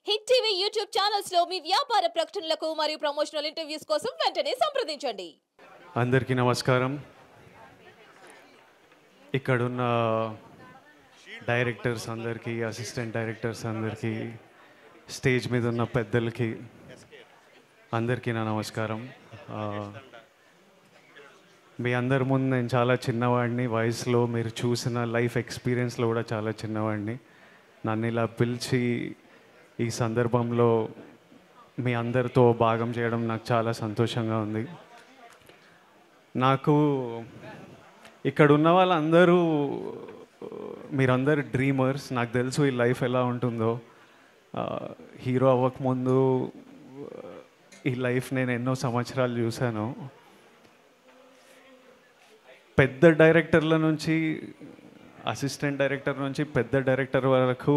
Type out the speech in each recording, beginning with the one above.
Hit TV YouTube channels లో మీ వ్యాపార ప్రకటనలకు మరియు ప్రమోషనల్ ఇంటర్వ్యూస్ కోసం వెంటనే సంప్రదించండి. అందరికీ నమస్కారం. ఇక్కడున్న డైరెక్టర్స్ అందరికీ, అసిస్టెంట్ డైరెక్టర్స్ అందరికీ, స్టేజ్ మీద ఉన్న పెద్దలకి అందరికీ నా నమస్కారం. మీ అందరి ముందు నేను చాలా చిన్నవాడిని, వయసులో మీరు చూసిన లైఫ్ ఎక్స్పీరియన్స్లో కూడా చాలా చిన్నవాడిని. నన్ను ఇలా పిలిచి ఈ సందర్భంలో మీ అందరితో భాగం చేయడం నాకు చాలా సంతోషంగా ఉంది. నాకు ఇక్కడ ఉన్న వాళ్ళందరూ మీరందరూ డ్రీమర్స్. నాకు తెలుసు ఈ లైఫ్ ఎలా ఉంటుందో. హీరో అవ్వకముందు ఈ లైఫ్ నేను ఎన్నో సంవత్సరాలు చూశాను. పెద్ద డైరెక్టర్ల నుంచి, అసిస్టెంట్ డైరెక్టర్ నుంచి పెద్ద డైరెక్టర్ వరకు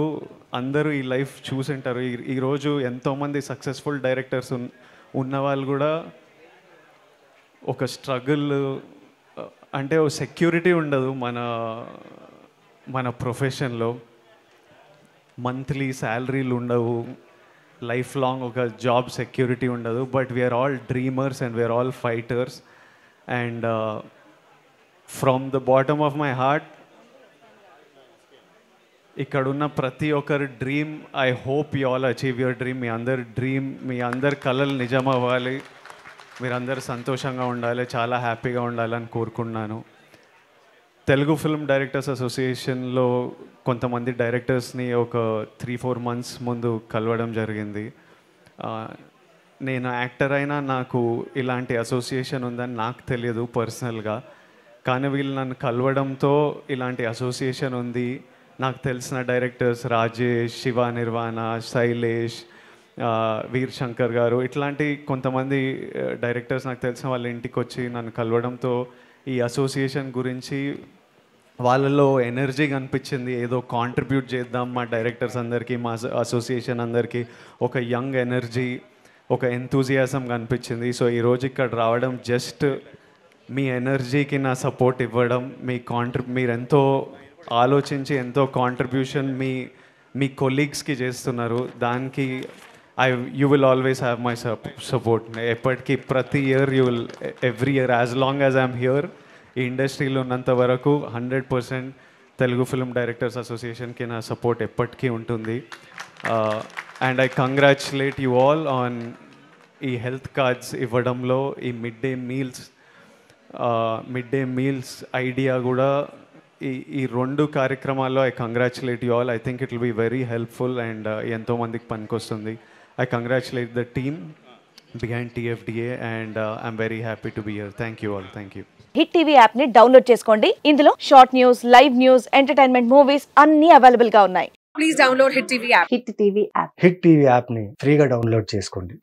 అందరూ ఈ లైఫ్ చూసింటారు. ఈరోజు ఎంతోమంది సక్సెస్ఫుల్ డైరెక్టర్స్ ఉన్నవాళ్ళు కూడా ఒక స్ట్రగుల్, అంటే ఒక సెక్యూరిటీ ఉండదు మన ప్రొఫెషన్లో. మంత్లీ శాలరీలు ఉండవు, లైఫ్ లాంగ్ ఒక జాబ్ సెక్యూరిటీ ఉండదు. But we're all dreamers and we're all fighters. And from the bottom of my heart, ఇక్కడున్న ప్రతి ఒక్కరి dream, I hope you all achieve your dream. మీ అందరి కళలు నిజం అవ్వాలి, మీరందరూ సంతోషంగా ఉండాలి, చాలా హ్యాపీగా ఉండాలని కోరుకున్నాను. తెలుగు ఫిల్మ్ డైరెక్టర్స్ అసోసియేషన్లో కొంతమంది డైరెక్టర్స్ని ఒక 3-4 months ముందు కలవడం జరిగింది. నేను యాక్టర్ అయినా నాకు ఇలాంటి అసోసియేషన్ ఉందని నాకు తెలియదు పర్సనల్గా. కానీ వీళ్ళు నన్ను కలవడంతో ఇలాంటి అసోసియేషన్ ఉంది. నాకు తెలిసిన డైరెక్టర్స్ రాజేష్, శివ నిర్వాణ, శైలేష్, వీర్ శంకర్ గారు, ఇట్లాంటి కొంతమంది డైరెక్టర్స్ నాకు తెలిసిన వాళ్ళ ఇంటికి వచ్చి నన్ను కలవడంతో ఈ అసోసియేషన్ గురించి వాళ్ళలో ఎనర్జీ కనిపించింది. ఏదో కాంట్రిబ్యూట్ చేద్దాం మా డైరెక్టర్స్ అందరికీ, మా అసోసియేషన్ అందరికీ ఒక యంగ్ ఎనర్జీ, ఒక ఎంతూజియాజం కనిపించింది. సో ఈరోజు ఇక్కడ రావడం జస్ట్ మీ ఎనర్జీకి నా సపోర్ట్ ఇవ్వడం, మీరు ఎంతో ఆలోచించి ఎంతో కాంట్రిబ్యూషన్ మీ కొలీగ్స్కి చేస్తున్నారు. దానికి you will always have my support. ఎప్పటికీ ప్రతి year every year as long as I'm here, ఈ ఇండస్ట్రీలో ఉన్నంత వరకు 100% తెలుగు ఫిల్మ్ డైరెక్టర్స్ అసోసియేషన్కి నా సపోర్ట్ ఎప్పటికీ ఉంటుంది. And I congratulate you all on ఈ హెల్త్ కార్డ్స్ ఇవ్వడంలో, ఈ మిడ్ డే మీల్స్ ఐడియా కూడా, ఈ 2 కార్యక్రమాల్లో I congratulate you all. I think it will be very helpful and ఎంతోమందికి పనికొస్తుంది. I congratulate the team behind TFDA and I'm very happy to be here. Thank you all. Thank you. Hit TV app ని download చేసుకోండి. ఇందులో short news, live news, entertainment movies అన్ని available గా ఉన్నాయి. Please download hit TV app. Hit TV app hit TV app ని ఫ్రీగా download చేసుకోండి.